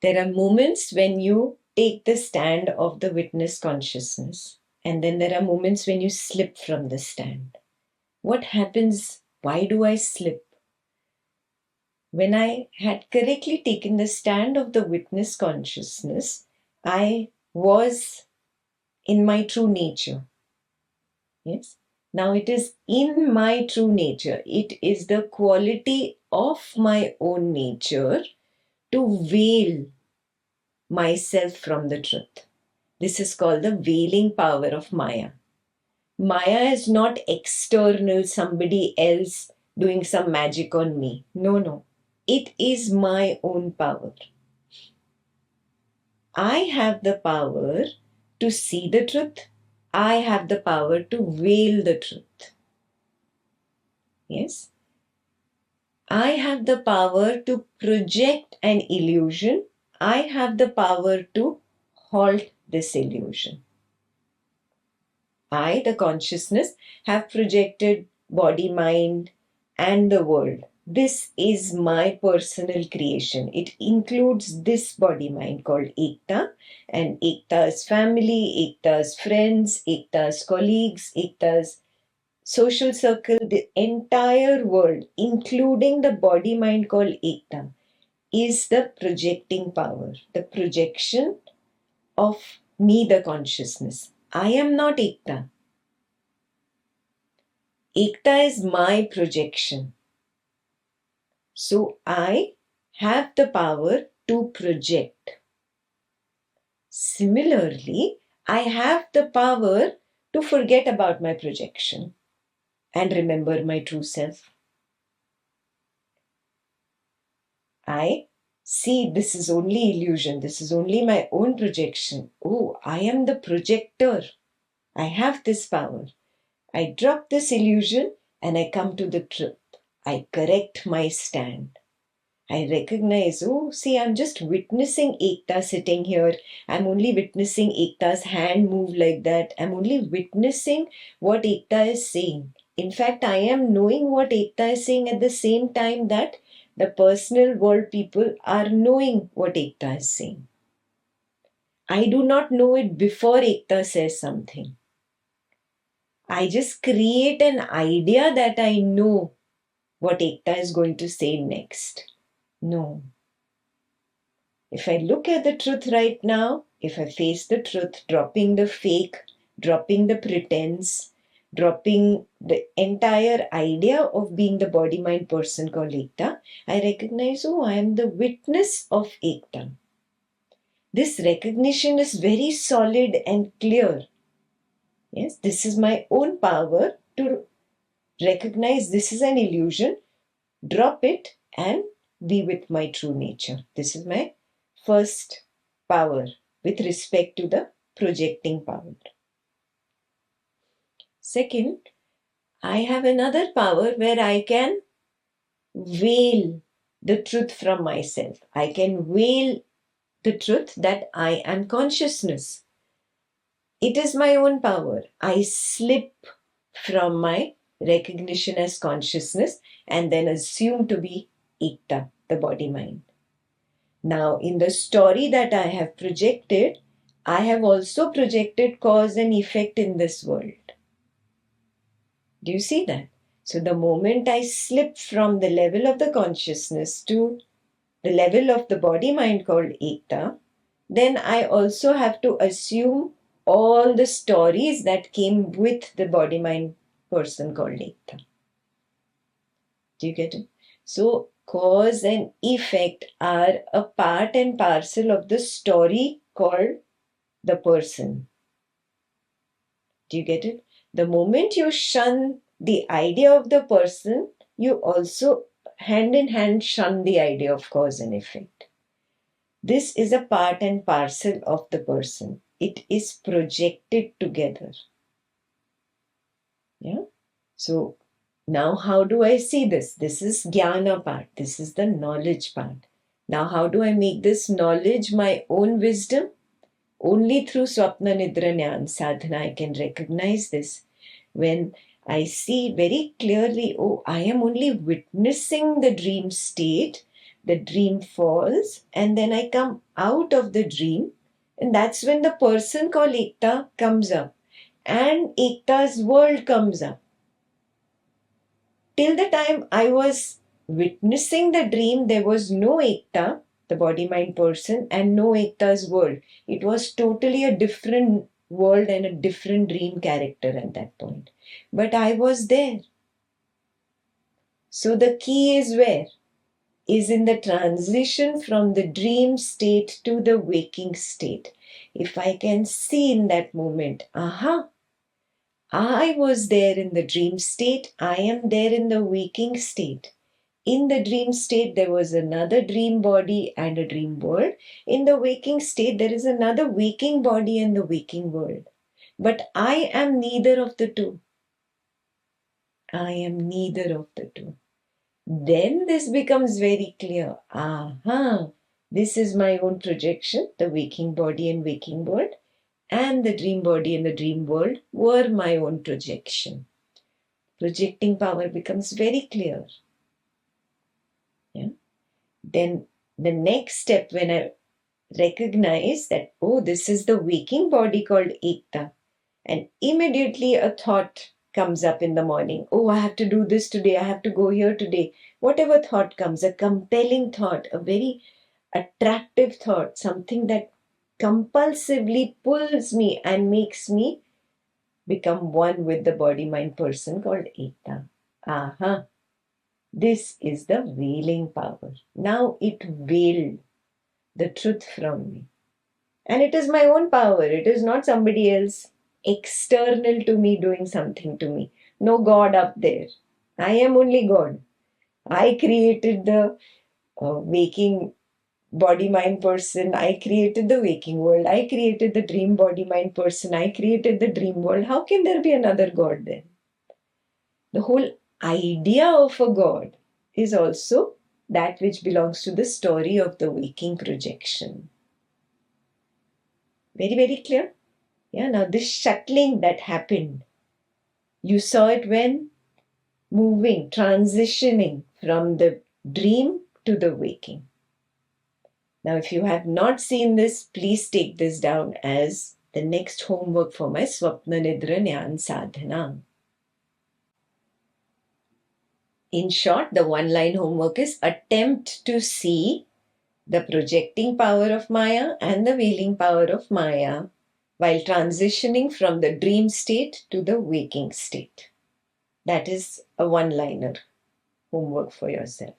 There are moments when you take the stand of the witness consciousness, and then there are moments when you slip from the stand. What happens? Why do I slip? When I had correctly taken the stand of the witness consciousness, I was in my true nature. Yes. Now it is in my true nature. It is the quality of my own nature to veil myself from the truth. This is called the veiling power of Maya. Maya is not external, somebody else doing some magic on me. No, no. It is my own power. I have the power to see the truth. I have the power to veil the truth. Yes. I have the power to project an illusion. I have the power to halt this illusion. I, the consciousness, have projected body, mind, and the world. This is my personal creation. It includes this body mind called Ekta, and Ekta's family, Ekta's friends, Ekta's colleagues, Ekta's social circle, the entire world, including the body mind called Ekta, is the projecting power, the projection of me, the consciousness. I am not Ekta. Ekta is my projection. So I have the power to project. Similarly, I have the power to forget about my projection and remember my true self. I see this is only illusion, this is only my own projection. Oh, I am the projector. I have this power. I drop this illusion and I come to the truth. I correct my stand. I recognize, oh, see, I'm just witnessing Ekta sitting here. I'm only witnessing Ekta's hand move like that. I'm only witnessing what Ekta is saying. In fact, I am knowing what Ekta is saying at the same time that the personal world people are knowing what Ekta is saying. I do not know it before Ekta says something. I just create an idea that I know what Ekta is going to say next. No. If I look at the truth right now, if I face the truth, dropping the fake, dropping the pretense, dropping the entire idea of being the body mind person called Ekta, I recognize, oh, I am the witness of Ekta. This recognition is very solid and clear. Yes, this is my own power to recognize this is an illusion, drop it, and be with my true nature. This is my first power with respect to the projecting power. Second, I have another power where I can veil the truth from myself. I can veil the truth that I am consciousness. It is my own power. I slip from my recognition as consciousness and then assume to be Ekta, the body mind. Now, in the story that I have projected, I have also projected cause and effect in this world. Do you see that? So, the moment I slip from the level of the consciousness to the level of the body mind called Ekta, then I also have to assume all the stories that came with the body mind person called Ekta. Do you get it? So, cause and effect are a part and parcel of the story called the person. Do you get it? The moment you shun the idea of the person, you also hand in hand shun the idea of cause and effect. This is a part and parcel of the person. It is projected together. Yeah. So now how do I see this? This is jnana part. This is the knowledge part. Now how do I make this knowledge my own wisdom? Only through Swapna Nidra Jnana Sadhana I can recognize this. When I see very clearly, oh, I am only witnessing the dream state, the dream falls, and then I come out of the dream, and that's when the person called Ekta comes up, and Ekta's world comes up. Till the time I was witnessing the dream, there was no Ekta, the body-mind person, and no Ekta's world. It was totally a different world and a different dream character at that point. But I was there. So the key is where? Is in the transition from the dream state to the waking state. If I can see in that moment, I was there in the dream state, I am there in the waking state. In the dream state, there was another dream body and a dream world. In the waking state, there is another waking body and the waking world. But I am neither of the two. I am neither of the two. Then this becomes very clear. This is my own projection, the waking body and waking world, and the dream body and the dream world were my own projection. Projecting power becomes very clear. Yeah. Then the next step, when I recognize that, this is the waking body called Ekta, and immediately a thought comes up in the morning. I have to do this today. I have to go here today. Whatever thought comes, a compelling thought, a very attractive thought, something that compulsively pulls me and makes me become one with the body-mind person called Ekta. This is the veiling power. Now it veiled the truth from me. And it is my own power. It is not somebody else external to me doing something to me. No God up there. I am only God. I created the waking body mind person. I created the waking world. I created the dream body mind person. I created the dream world. How can there be another God then? The whole idea of a God is also that which belongs to the story of the waking projection. Very, very clear? Yeah, now this shuttling that happened, you saw it when moving, transitioning from the dream to the waking. Now, if you have not seen this, please take this down as the next homework for my Swapna Nidra Nyan Sadhana. In short, the one-line homework is attempt to see the projecting power of Maya and the veiling power of Maya while transitioning from the dream state to the waking state. That is a one-liner homework for yourself.